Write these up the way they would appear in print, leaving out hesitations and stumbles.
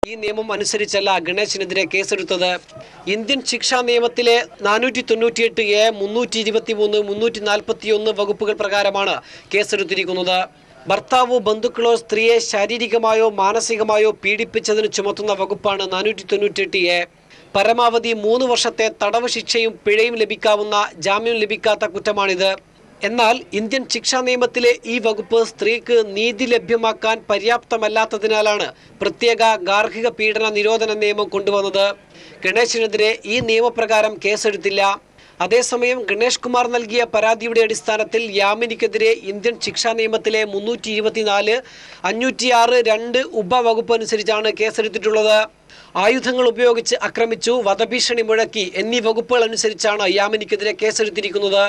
ഈ നിയമം അനുസരിച്ചല്ല ഗണേശിനെതിരെ കേസെടുത്തത്. ഇന്ത്യൻ ശിക്ഷാ നിയമത്തിലെ 498A, 323, 341 വകുപ്പുകൾ പ്രകാരമാണ് കേസെടുത്തിരിക്കുന്നത്. ഭർത്താവോ ബന്ധുക്കളോ സ്ത്രീയെ ശാരീരികമായോ മാനസികമായോ പീഡിപ്പിച്ചതിന് ചുമത്തുന്ന വകുപ്പാണ് 498A. പരമാവധി 3 വർഷത്തെ തടവ് ശിക്ഷയും പിഴയും ലഭിക്കാവുന്ന ജാമ്യം ലഭിക്കാത്ത കുറ്റമാണിത്. എന്നാൽ ഇന്ത്യൻ ശിക്ഷാ നിയമത്തിലെ ഈ വകുപ്പ് സ്ത്രീക്ക് നീതി ലഭ്യമാക്കാൻ പര്യാപ്തമല്ലാത്തതിനാലാണ് പ്രത്യേക ഗാർഹിക പീഡന നിരോധന നിയമം കൊണ്ടുവന്നത്. ഗണേശിനെതിരെ ഈ നിയമപ്രകാരം കേസെടുത്തില്ല. അതേസമയം ഗണേഷ് കുമാർ നൽകിയ പരാതിയുടെ അടിസ്ഥാനത്തിൽ യാമിനിക്കെതിരെ ഇന്ത്യൻ ശിക്ഷാ നിയമത്തിലെ 324, 506(2) ഉപവകുപ്പ് അനുസരിച്ചാണ് കേസെടുത്തിട്ടുള്ളത്. ആയുധങ്ങൾ ഉപയോഗിച്ച് ആക്രമിച്ചു, വധഭീഷണി മുഴക്കി എന്നീ വകുപ്പുകൾ അനുസരിച്ചാണ് യാമിനിക്കെതിരെ കേസെടുത്തിരിക്കുന്നത്.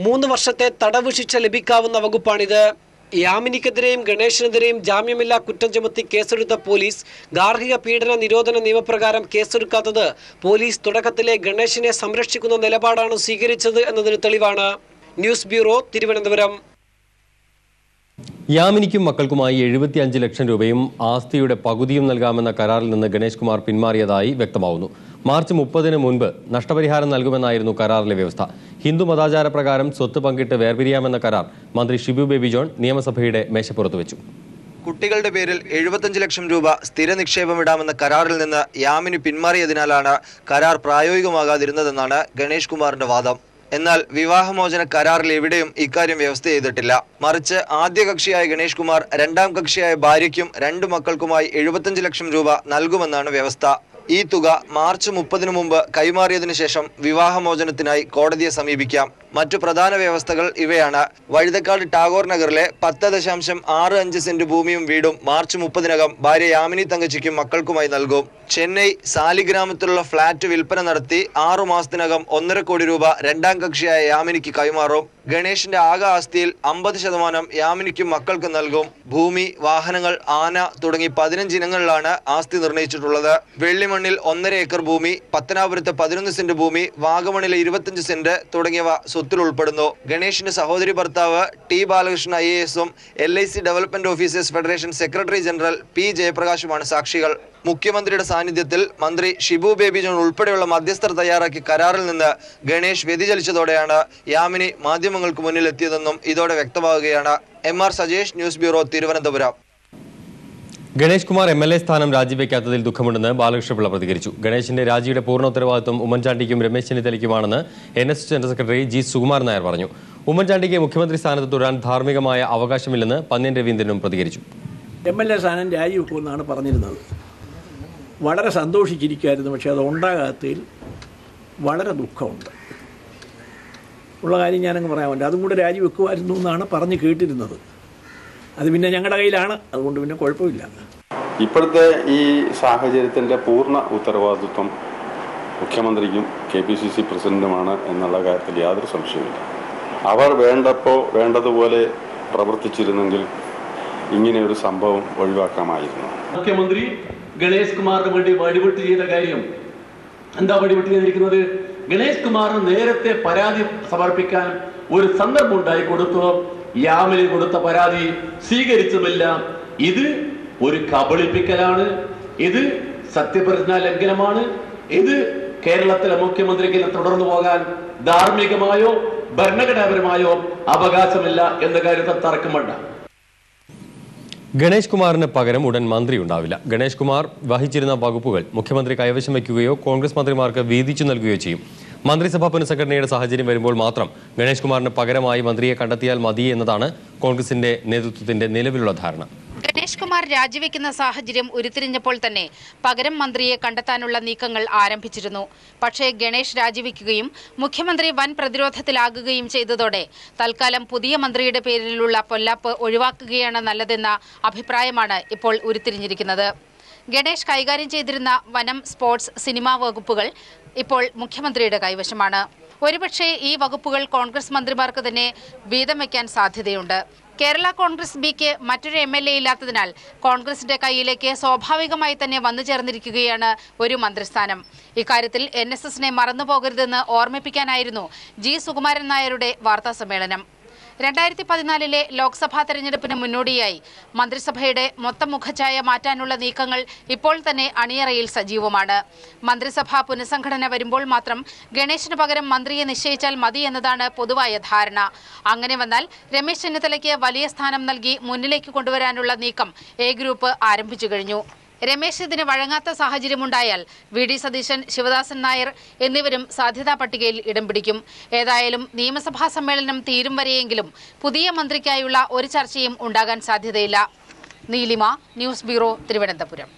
3 വർഷത്തെ തടവ് ശിക്ഷ ലഭിക്കാവുന്ന വകുപ്പാണിത്. യാമിനിക്കെതിരെയും ഗണേശിനെതിരെയും ജാമ്യമില്ലാ കുറ്റം ചുമത്തി കേസെടുത്ത പോലീസ് ഗാർഹിക പീഡന നിരോധന നിയമപ്രകാരം കേസെടുക്കാത്തത് പോലീസ് തുടക്കത്തിലെ ഗണേശിനെ സംരക്ഷിക്കുന്ന നിലപാടാണ് സ്വീകരിച്ചത് എന്നതിന് തെളിവാണ്. News bureau, Thiruvananthapuram. യാമിനിക്കും മക്കൾക്കുമായി 75 ലക്ഷം രൂപയും ആസ്തിയുടെ പകുതിയും നൽകാമെന്ന കരാറിൽ നിന്ന് ഗണേഷ് കുമാർ പിന്മാറിയതായി വ്യക്തമാവുന്നു. മാർച്ച് 30-ന് മുൻപ് നഷ്ടപരിഹാരം നൽകുമെന്നായിരുന്നു കരാറിലെ വ്യവസ്ഥ. ഹിന്ദു മതാചാര പ്രകാരം സ്വത്ത് പങ്കിട്ട് വേർപിരിയാമെന്ന കരാർ മന്ത്രി ഷിബു ബേബി ജോൺ നിയമസഭയുടെ മേശപ്പുറത്ത് വെച്ചു. കുട്ടികളുടെ പേരിൽ 75 ലക്ഷം രൂപ സ്ഥിര നിക്ഷേപമിടാമെന്ന കരാറിൽ നിന്ന് യാമിനി പിന്മാറിയതിനാലാണ് കരാർ പ്രായോഗികമാകാതിരുന്നതെന്നാണ് ഗണേഷ് കുമാറിന്റെ വാദം. എന്നാൽ വിവാഹമോചന കരാറിൽ എവിടെയും ഇക്കാര്യം വ്യവസ്ഥ ചെയ്തിട്ടില്ല. മറിച്ച് ആദ്യ കക്ഷിയായ ഗണേഷ് കുമാർ രണ്ടാം കക്ഷിയായ ഭാര്യയ്ക്കും 2 മക്കൾക്കുമായി 75 ലക്ഷം രൂപ നൽകുമെന്നാണ് വ്യവസ്ഥ. ഈ തുക മാർച്ച് 30-ന് മുമ്പ് കൈമാറിയതിനു ശേഷം വിവാഹമോചനത്തിനായി കോടതിയെ സമീപിക്കാം. മറ്റു പ്രധാന വ്യവസ്ഥകൾ ഇവയാണ്. വഴുതക്കാട് ടാഗോർ നഗറിലെ 10.65 സെന്റ് ഭൂമിയും വീടും മാർച്ച് 30-നകം ഭാര്യ യാമിനി തങ്കച്ചിക്കും മക്കൾക്കുമായി നൽകും. ചെന്നൈ സാലിഗ്രാമത്തിലുള്ള ഫ്ളാറ്റ് വിൽപ്പന നടത്തി 6 മാസത്തിനകം 1.5 കോടി രൂപ രണ്ടാം കക്ഷിയായ യാമിനിക്ക് കൈമാറും. ഗണേഷിന്റെ ആകെ ആസ്തിയിൽ 50% യാമിനിക്കും മക്കൾക്കും നൽകും. ഭൂമി, വാഹനങ്ങൾ, ആന തുടങ്ങി 15 ഇനങ്ങളിലാണ് ആസ്തി നിർണയിച്ചിട്ടുള്ളത്. വെള്ളിമണ്ണിൽ 1.5 ഏക്കർ ഭൂമി, പത്തനാപുരത്ത് 11 സെന്റ് ഭൂമി, വാഗമണിലെ 25 സെന്റ് തുടങ്ങിയവ സ്വത്തിൽ ഉൾപ്പെടുന്നു. ഗണേഷിന്റെ സഹോദരി ഭർത്താവ് ടി ബാലകൃഷ്ണൻ IAS-ഉം LIC development officers federation secretary general P ജയപ്രകാശുമാണ് സാക്ഷികൾ. മുഖ്യമന്ത്രിയുടെ സാന്നിധ്യത്തിൽ മന്ത്രി ഷിബു ബേബി ജോൺ ഉൾപ്പെടെയുള്ള മധ്യസ്ഥർ തയ്യാറാക്കിയ കരാറിൽ നിന്ന് ഗണേഷ് വ്യതിചലിച്ചതോടെയാണ് യാമിനി മാധ്യമങ്ങൾക്ക് മുന്നിൽ എത്തിയതെന്നും ഇതോടെ വ്യക്തമാവുകയാണ്. MR Sajesh, news bureau, Thiruvananthapuram. Ganesh Kumar MLA സ്ഥാനം രാജിവെക്കാത്തതിൽ ദുഃഖമുണ്ടെന്ന് ബാലകൃഷ്ണപിള്ള പ്രതികരിച്ചു. ഗണേശിന്റെ രാജിയുടെ പൂർണ്ണ ഉത്തരവാദിത്വം ഉമ്മൻചാണ്ടിക്കും രമേശ് ചെന്നിത്തലയ്ക്കുമാണെന്ന് NS general secretary G Sukumaran Nair പറഞ്ഞു. ഉമ്മൻചാണ്ടിക്ക് മുഖ്യമന്ത്രി സ്ഥാനത്ത് തുടരാൻ ധാർമ്മികമായ അവകാശമില്ലെന്ന് പന്ന്യൻ രവീന്ദ്രനും പ്രതികരിച്ചു. MLA സ്ഥാനം രാജിവെക്കുമെന്നാണ് പറഞ്ഞിരുന്നത്. വളരെ സന്തോഷിച്ചിരിക്കുമായിരുന്നു. പക്ഷേ അത് ഉണ്ടാകാത്തതിൽ വളരെ ദുഃഖമുണ്ട്. ഉള്ള കാര്യം ഞാനങ്ങ് പറയാമല്ലോ. അതും കൂടെ രാജിവെക്കുമായിരുന്നു എന്നാണ് പറഞ്ഞു കേട്ടിരുന്നത്. അത് പിന്നെ ഞങ്ങളുടെ കയ്യിലാണ്, അതുകൊണ്ട് പിന്നെ കുഴപ്പമില്ല. ഇപ്പോഴത്തെ ഈ സാഹചര്യത്തിൻ്റെ പൂർണ്ണ ഉത്തരവാദിത്വം മുഖ്യമന്ത്രിക്കും KPCC പ്രസിഡന്റുമാണ് എന്നുള്ള കാര്യത്തിൽ യാതൊരു സംശയമില്ല. അവർ വേണ്ടതുപോലെ പ്രവർത്തിച്ചിരുന്നെങ്കിൽ ഇങ്ങനെ ഒരു സംഭവം ഒഴിവാക്കാമായിരുന്നു. മുഖ്യമന്ത്രി ഗണേഷ് കുമാറിന് വേണ്ടി വഴിവിട്ട് ചെയ്ത കാര്യം എന്താ? വഴിവിട്ട് ചെയ്തിരിക്കുന്നത്, ഗണേഷ് കുമാറിന് നേരത്തെ പരാതി സമർപ്പിക്കാൻ ഒരു സന്ദർഭം ഉണ്ടായി കൊടുത്തു. യാമിനി കൊടുത്ത പരാതി സ്വീകരിച്ചുമില്ല. ഇത് ഒരു കബളിപ്പിക്കലാണ്. ഇത് സത്യപ്രതിജ്ഞാ ലംഘനമാണ്. ഇത് കേരളത്തിലെ മുഖ്യമന്ത്രിക്ക് തുടർന്നു പോകാൻ ധാർമ്മികമായോ ഭരണഘടനാപരമായോ അവകാശമില്ല എന്ന കാര്യത്തിൽ തർക്കം വേണ്ട. ഗണേഷ് കുമാറിന് പകരം ഉടൻ മന്ത്രി ഉണ്ടാവില്ല. ഗണേഷ് കുമാർ വഹിച്ചിരുന്ന വകുപ്പുകൾ മുഖ്യമന്ത്രി കൈവശം വയ്ക്കുകയോ കോൺഗ്രസ് മന്ത്രിമാർക്ക് വീതിച്ചു നൽകുകയോ ചെയ്യും. മന്ത്രിസഭാ പുനഃസംഘടനയുടെ സാഹചര്യം വരുമ്പോൾ മാത്രം ഗണേഷ് കുമാറിന് പകരമായി മന്ത്രിയെ കണ്ടെത്തിയാൽ മതി എന്നതാണ് കോൺഗ്രസിന്റെ നേതൃത്വത്തിന്റെ നിലവിലുള്ള ധാരണ. ഗണേഷ് കുമാർ രാജിവെക്കുന്ന സാഹചര്യം ഉരുത്തിരിഞ്ഞപ്പോൾ തന്നെ പകരം മന്ത്രിയെ കണ്ടെത്താനുള്ള നീക്കങ്ങൾ ആരംഭിച്ചിരുന്നു. പക്ഷേ ഗണേഷ് രാജിവെക്കുകയും മുഖ്യമന്ത്രി വൻ പ്രതിരോധത്തിലാകുകയും ചെയ്തതോടെ തൽക്കാലം പുതിയ മന്ത്രിയുടെ പേരിലുള്ള പൊല്ലാപ്പ് ഒഴിവാക്കുകയാണ് നല്ലതെന്ന അഭിപ്രായമാണ് ഇപ്പോൾ ഉരുത്തിരിഞ്ഞിരിക്കുന്നത്. ഗണേഷ് കൈകാര്യം ചെയ്തിരുന്ന വനം, സ്പോർട്സ്, സിനിമാ വകുപ്പുകൾ ഇപ്പോൾ മുഖ്യമന്ത്രിയുടെ കൈവശമാണ്. ഒരുപക്ഷേ ഈ വകുപ്പുകൾ കോൺഗ്രസ് മന്ത്രിമാർക്ക് തന്നെ വീതം വയ്ക്കാൻ സാധ്യതയുണ്ട്. കേരള കോൺഗ്രസ് ബിക്ക് മറ്റൊരു MLA ഇല്ലാത്തതിനാൽ കോൺഗ്രസിന്റെ കയ്യിലേക്ക് സ്വാഭാവികമായി തന്നെ വന്നു ചേർന്നിരിക്കുകയാണ് ഒരു മന്ത്രിസ്ഥാനം. ഇക്കാര്യത്തിൽ NSSനെ മറന്നുപോകരുതെന്ന് ഓർമ്മിപ്പിക്കാനായിരുന്നു G സുകുമാരൻ നായരുടെ വാർത്താ സമ്മേളനം. 2014 ലോക്സഭാ തെരഞ്ഞെടുപ്പിന് മുന്നോടിയായി മന്ത്രിസഭയുടെ മൊത്തം മുഖഛായ മാറ്റാനുള്ള നീക്കങ്ങൾ ഇപ്പോൾ തന്നെ അണിയറയിൽ സജീവമാണ്. മന്ത്രിസഭാ പുനഃസംഘടന വരുമ്പോൾ മാത്രം ഗണേശിന് പകരം മന്ത്രിയെ നിശ്ചയിച്ചാൽ മതി എന്നതാണ് പൊതുവായ ധാരണ. അങ്ങനെ വന്നാൽ രമേശ് ചെന്നിത്തലയ്ക്ക് വലിയ സ്ഥാനം നൽകി മുന്നിലേക്ക് കൊണ്ടുവരാനുള്ള നീക്കം എ ഗ്രൂപ്പ് ആരംഭിച്ചു കഴിഞ്ഞു. രമേശ് ഇതിന് വഴങ്ങാത്ത സാഹചര്യമുണ്ടായാൽ വി.ഡി. സതീശൻ, ശിവദാസൻ നായർ എന്നിവരും സാധ്യതാ പട്ടികയിൽ ഇടം പിടിക്കും. ഏതായാലും നിയമസഭാ സമ്മേളനം തീരും വരെയെങ്കിലും പുതിയ മന്ത്രിക്കായുള്ള ഒരു ചർച്ചയും ഉണ്ടാകാൻ സാധ്യതയില്ല. നീലിമ, ന്യൂസ് ബ്യൂറോ, തിരുവനന്തപുരം.